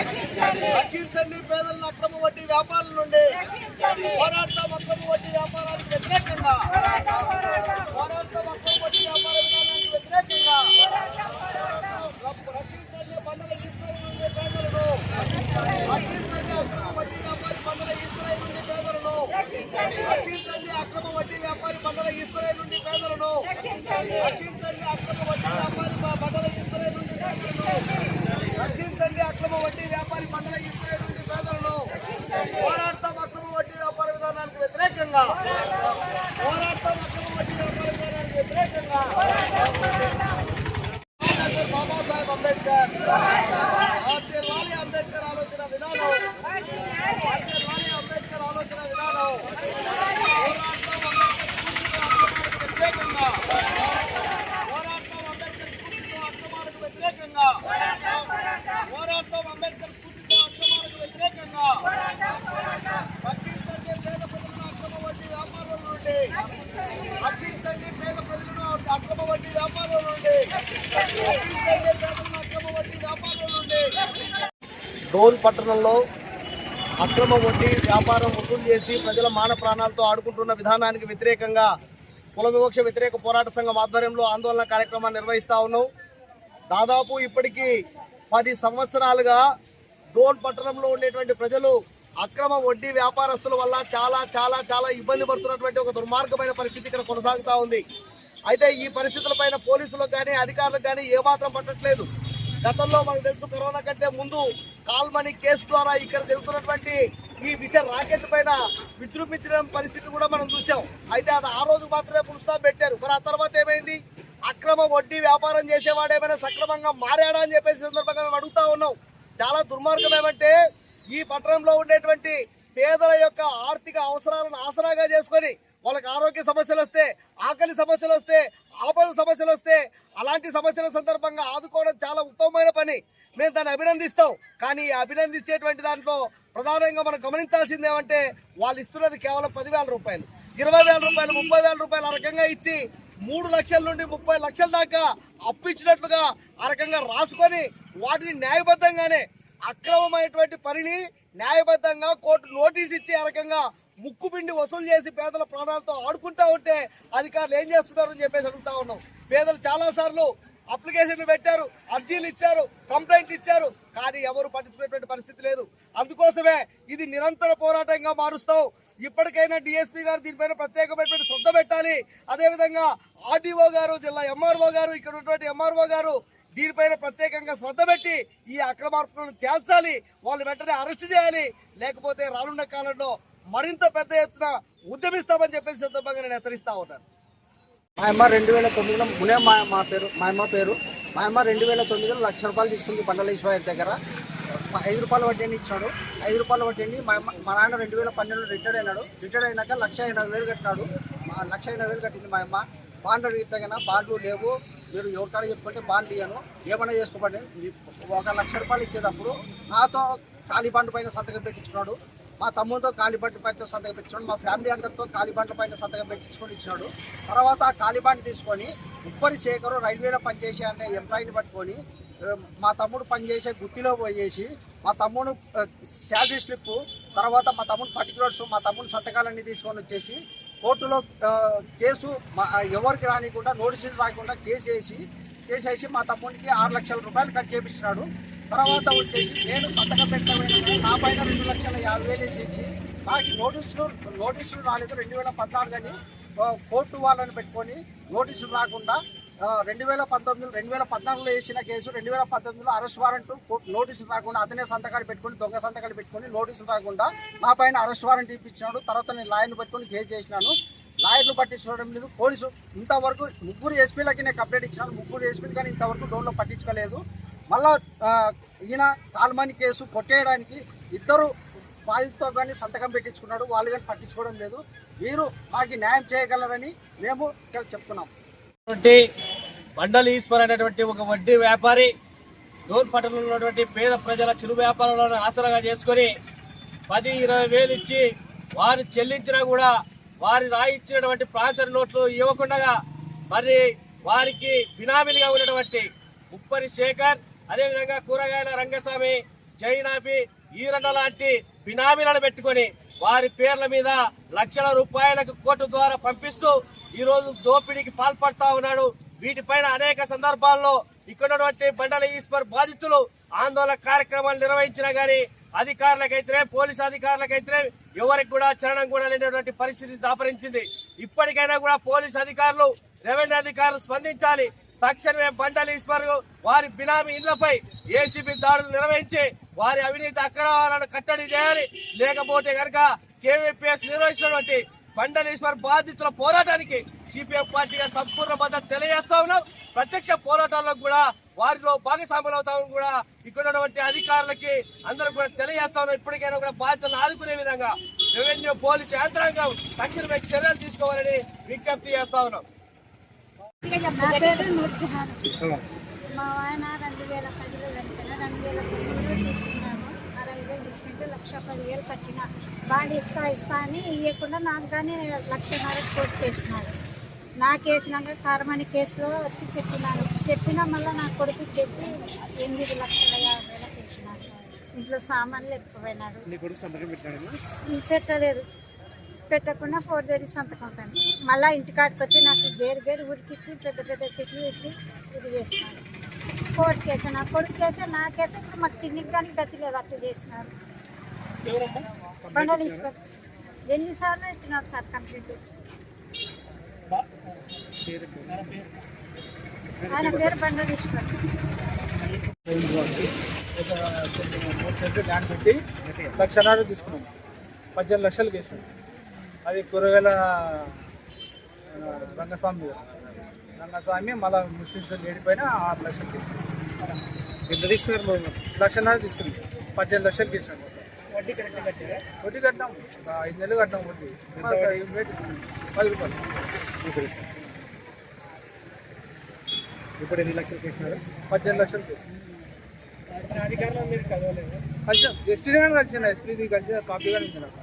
రక్షించండి పేదలను అక్రమ వడ్డీ వ్యాపారాల నుండి పోరాడతాం అక్రమ వడ్డీ వ్యాపారాలకు వ్యతిరేకంగా పోరాడతాం అక్రమ వడ్డీ వ్యాపార విధానానికి వ్యతిరేకంగా రక్షించండి పండుగ ఇస్రాయేల్ నుండి పేదలను రక్షించండి అక్రమ వడ్డీ వ్యాపారి పండుగ ఇస్రాయేల్ నుండి పేదలను రక్షించండి అక్రమ వడ్డీ వ్యాపారి పండుగ ఇస్రాయేల్ నుండి పేదలను రక్షించండి అక్రమ వడ్డీ వ్యాపారి పండుగ ఇస్రాయేల్ నుండి పేదలను రక్షించండి అక్రమ వడ్డీ వ్యాపారి పండుగ ఇస్రాయేల్ నుండి పేదలను పోరాడతాం అక్రమ వడ్డీ వ్యాపార విధానానికి వ్యతిరేకంగా పోరాడతాం అక్రమ వడ్డీ వ్యాపార విధానానికి వ్యతిరేకంగా బాబాసాహెబ్ అంబేద్కర్ ఆర్జేలాలి అంబేద్కర్ ఆలోచన విధానం ఆర్జేలాలి అంబేద్కర్ ఆలోచన విధానం వ్యతిరేకంగా పోరాడతాం అంబేద్కర్ స్ఫూర్తితో అక్రమాలకు వ్యతిరేకంగా పోరాడతాం అంబేద్కర్ స్ఫూర్తితో అక్రమాలకు వ్యతిరేకంగా రక్షించండి పేద ప్రజలను అక్రమ వడ్డీ వ్యాపారుల నుండి రక్షించండి పేద ప్రజలను అక్రమ వడ్డీ వ్యాపారుల నుండి రక్షించండి పేదలను అక్రమ వడ్డీ వ్యాపారుల నుండి డోన్ పట్టణంలో అక్రమ వడ్డీ వ్యాపారం వసూలు చేసి ప్రజల మాన ప్రాణాలతో ఆడుకుంటున్న విధానానికి వ్యతిరేకంగా కుల వివక్ష వ్యతిరేక పోరాట సంఘం ఆధ్వర్యంలో ఆందోళన కార్యక్రమాన్ని నిర్వహిస్తా ఉన్నాం. దాదాపు ఇప్పటికీ 10 సంవత్సరాలుగా డోన్ పట్టణంలో ఉండేటువంటి ప్రజలు అక్రమ వడ్డీ వ్యాపారస్తుల వల్ల చాలా చాలా చాలా ఇబ్బంది పడుతున్నటువంటి ఒక దుర్మార్గమైన పరిస్థితి ఇక్కడ కొనసాగుతూ ఉంది. అయితే ఈ పరిస్థితులపైన పోలీసులకు కానీ అధికారులకు కానీ ఏమాత్రం పట్టట్లేదు. గతంలో మనకు తెలుసు, కరోనా కంటే ముందు కాల్మనీ కేసు ద్వారా ఇక్కడ జరుగుతున్నటువంటి ఈ విష రాకెట్ పైన విజృంభించిన పరిస్థితి కూడా మనం చూసాం. అయితే అది ఆ రోజు మాత్రమే ఫుల్ స్టాప్ పెట్టారు. మరి ఆ తర్వాత ఏమైంది? అక్రమ వడ్డీ వ్యాపారం చేసేవాడు ఏమైనా సక్రమంగా మారాడా అని చెప్పేసి సందర్భంగా మేము అడుగుతా ఉన్నాం. చాలా దుర్మార్గం ఏమంటే, ఈ పట్టణంలో ఉండేటువంటి పేదల యొక్క ఆర్థిక అవసరాలను ఆసరాగా చేసుకొని వాళ్ళకి ఆరోగ్య సమస్యలు వస్తే, ఆకలి సమస్యలు వస్తే, ఆపద సమస్యలు వస్తే అలాంటి సమస్యల సందర్భంగా ఆదుకోవడం చాలా ఉత్తమమైన పని. మేము దాన్ని అభినందిస్తాం. కానీ అభినందించేటువంటి దాంట్లో ప్రధానంగా మనం గమనించాల్సింది ఏమంటే, వాళ్ళు ఇస్తున్నది కేవలం 10,000 రూపాయలు, 20,000 రూపాయలు, 30,000 రూపాయలు ఆ రకంగా ఇచ్చి 3 లక్షల నుండి 30 లక్షల దాకా అప్పిచ్చినట్లుగా ఆ రకంగా రాసుకొని వాటిని న్యాయబద్ధంగానే అక్రమమైనటువంటి పనిని న్యాయబద్ధంగా కోర్టు నోటీస్ ఇచ్చి ఆ రకంగా ముక్కుపిండి వసూలు చేసి పేదల ప్రాణాలతో ఆడుకుంటా ఉంటే అధికారులు ఏం చేస్తున్నారని చెప్పేసి అడుగుతా ఉన్నాం. పేదలు చాలా సార్లు అప్లికేషన్లు పెట్టారు, అర్జీలు ఇచ్చారు, కంప్లైంట్ ఇచ్చారు, కానీ ఎవరు పట్టించుకునేటువంటి పరిస్థితి లేదు. అందుకోసమే ఇది నిరంతర పోరాటంగా మారుస్తాం. ఇప్పటికైనా డిఎస్పీ గారు దీనిపైన ప్రత్యేకమైనటువంటి శ్రద్ధ పెట్టాలి. అదేవిధంగా ఆర్డీఓ గారు, జిల్లా ఎంఆర్ఓ గారు, ఇక్కడ ఉన్నటువంటి ఎంఆర్ఓ గారు దీనిపైన ప్రత్యేకంగా శ్రద్ధ పెట్టి ఈ అక్రమార్పులను తేల్చాలి. వాళ్ళు వెంటనే అరెస్ట్ చేయాలి. లేకపోతే రానున్న కాలంలో మరింత పెద్ద ఎత్తున ఉద్యమిస్తామని చెప్పేసి సందర్భంగా నేను హెచ్చరిస్తా ఉంటాను. మా అమ్మ 2009లో మునే మా అమ్మ పేరు 2009లో ₹1,00,000 తీసుకుంది బండలేశ్వర దగ్గర. 5 రూపాయలు వడ్డీ ఇచ్చాడు. 5 రూపాయలు వడ్డీ మా నాన్న 2012లో రిటైర్డ్ అయినాడు. రిటైర్డ్ అయినాక 1,80,000 కట్టినాడు. 1,80,000 కట్టింది మా అమ్మ. బాండ్లు అడిగితే బాండ్లు లేవు, మీరు ఎవరికాడ చెప్పుకుంటే బాండ్ ఇయ్యను, ఏమన్నా చేసుకోండి. ₹1,00,000 ఇచ్చేటప్పుడు నాతో కాలిబాండ్ పైన సంతకం పెట్టించున్నాడు. మా తమ్ముడితో కాలిబండ్ పైన సంతకం పెట్టించాడు. మా ఫ్యామిలీ అందరితో కాలిబండ్ల పైన సంతకం పెట్టించుకొని ఇచ్చినాడు. తర్వాత ఆ కాలిబండ్ తీసుకొని ఉప్పరి శేఖరు రైల్వేలో పనిచేసే అంటే ఎంప్లాయీని పట్టుకొని మా తమ్ముడు పనిచేసే గుత్తిలో పోయేసి మా తమ్ముడు శాలరీ స్లిప్, తర్వాత మా తమ్ముడు పర్టికులర్స్, మా తమ్ముడు సంతకాలన్నీ తీసుకొని వచ్చేసి కోర్టులో కేసు ఎవరికి రానికుండా, నోటీసులు రాకుండా కేసు వేసి మా తమ్ముడికి ₹6,00,000 కట్ చేయించినాడు. తర్వాత వచ్చేసి నేను సంతకం పెట్టకపోయినా నా పైన ₹2,50,000 వేసి నాకు నోటీసులు రాలేదు. 2014 అని కోర్టు వాళ్ళని పెట్టుకొని నోటీసులు రాకుండా 2014లో వేసిన కేసు 2019లో అరెస్ట్ వారెంట్ నోటీసులు రాకుండా అతనే సంతకాలు పెట్టుకొని దొంగ సంతకాలు పెట్టుకొని నోటీసులు రాకుండా నా పైన అరెస్ట్ వారెంట్ ఇప్పించినాడు. తర్వాత నేను లాయర్ను పెట్టుకొని కేసు చేసినాను. లాయర్లు పట్టించుకోవడం లేదు. పోలీసు ఇంతవరకు 3 ఎస్పీలకి నేను కంప్లైంట్ ఇచ్చినాను. 3 ఎస్పీలు కానీ ఇంతవరకు డోన్లో పట్టించుకోలేదు. మళ్ళా ఈయన కాల్మనీ కేసు కొట్టేయడానికి 2 బాధితులతో కానీ సంతకం పెట్టించుకున్నాడు. వాళ్ళు కానీ పట్టించుకోవడం లేదు. మీరు మాకు న్యాయం చేయగలరని మేము చెప్తున్నాం. బండల్ ఈశ్వర్ అనేటువంటి ఒక వడ్డీ వ్యాపారి డోన్ పట్టణంలో ఉన్నటువంటి పేద ప్రజల చిరు వ్యాపారాలను ఆసరాగా చేసుకొని 10-20 వేలు ఇచ్చి వారు చెల్లించినా కూడా వారి రాయించినటువంటి ప్రాసరీ నోట్లు ఇవ్వకుండా మరి వారికి బినామీలుగా ఉన్నటువంటి ఉప్పరి శేఖర్, అదేవిధంగా కూరగాయల రంగస్వామి, జైనాబి ఈరన్న లాంటి బినామీలను పెట్టుకొని వారి పేర్ల మీద లక్షల రూపాయలకు కోర్టు ద్వారా పంపిస్తూ ఈ రోజు దోపిడీకి పాల్పడతా ఉన్నాడు. వీటిపైన అనేక సందర్భాల్లో ఇక్కడ బండల ఈశ్వర్ బాధితులు ఆందోళన కార్యక్రమాలు నిర్వహించినా గానీ అధికారులకైతే పోలీసు అధికారులకైతే ఎవరికి కూడా చలనం కూడా లేనటువంటి పరిస్థితి దాపరించింది. ఇప్పటికైనా కూడా పోలీసు అధికారులు రెవెన్యూ అధికారులు స్పందించాలి. తక్షణమే బండల ఈశ్వర్ వారి బినామీ ఇళ్లపై ఏసీబీ దాడులు నిర్వహించి వారి అవినీతి అక్రమాలను కట్టడి చేయాలి. లేకపోతే కనుక కేవీపీఎస్ నిర్వహించినటువంటి బండల ఈశ్వర్ బాధితుల పోరాటానికి సిపిఎం పార్టీగా సంపూర్ణ మద్దతు తెలియజేస్తా ఉన్నాం. ప్రత్యక్ష పోరాటాల్లో కూడా వారిలో భాగస్వాములు అవుతామని కూడా ఇక్కడ ఉన్నటువంటి అధికారులకి అందరూ కూడా తెలియజేస్తా ఉన్నాం. ఇప్పటికైనా కూడా బాధ్యతలను ఆదుకునే విధంగా రెవెన్యూ పోలీసు యంత్రాంగం తక్షణమే చర్యలు తీసుకోవాలని విజ్ఞప్తి చేస్తా ఉన్నాం. నా పేరు నూర్జహాన్. మా ఆయన 2010లో చనిపోయినా 2009లో తీసుకున్నాను. 60,000 తీసుకుంటే 1,10,000 కట్టిన. బాడీ ఇస్తా అని ఇవ్వకుండా నాకు కానీ 1,00,000 కోర్టు వేసినాడు. నాకు వేసినాక కారమణి కేసులో వచ్చి చెప్పినా మళ్ళీ నా కొడుకు తెచ్చి 8,50,000 వేసినాడు. ఇంట్లో సామాన్లు ఎత్తుకుపోయినాడు. పెట్టలేదు. పెట్టకుండా ఫోర్జరీ సంతకం అవుతాను. మళ్ళీ ఇంటికాడికి వచ్చి నాకు గేరు ఉరికిచ్చి పెద్ద తిట్లు తిట్టి ఇది చేసినాడు. కోర్టు కేసు నా కొడుకు కేసు నా కేసు. ఇప్పుడు మాకు తిండికి కానీ గతి లేదు. అట్లా చేసినారు. బండల ఈశ్వర్ ఎన్నిసార్లు ఇచ్చినారు సార్ కంప్లీట్. ఆయన పేరు బండల ఈశ్వర్. 3 సెంట్లు ల్యాండ్ పెట్టి 1,00,000 తీసుకున్నాం. 18 లక్షలు వేసినాం. అది కూరగాయల రంగస్వామి మళ్ళీ ముస్లిమ్స్ ఏడిపోయిన 6 లక్షలు తీసుకున్నాం. ఎంత తీసుకున్నారు? 1,00,000 తీసుకున్నాం. 18 లక్షలు తీసాం. వడ్డీ కట్టాం. 5 నెలలు కట్టాం. వడ్డీ 10 రూపాయలు. ఇప్పుడు ఎన్ని లక్షలు తీసినారు? 18 లక్షలు తీసినారు. అధికారులు మీరు కలవలేదు? కలిసాం. ఎస్పీ గారిని కలిసిన. ఎస్పీ కలిసి కాపీ కానీ ఇచ్చినారు.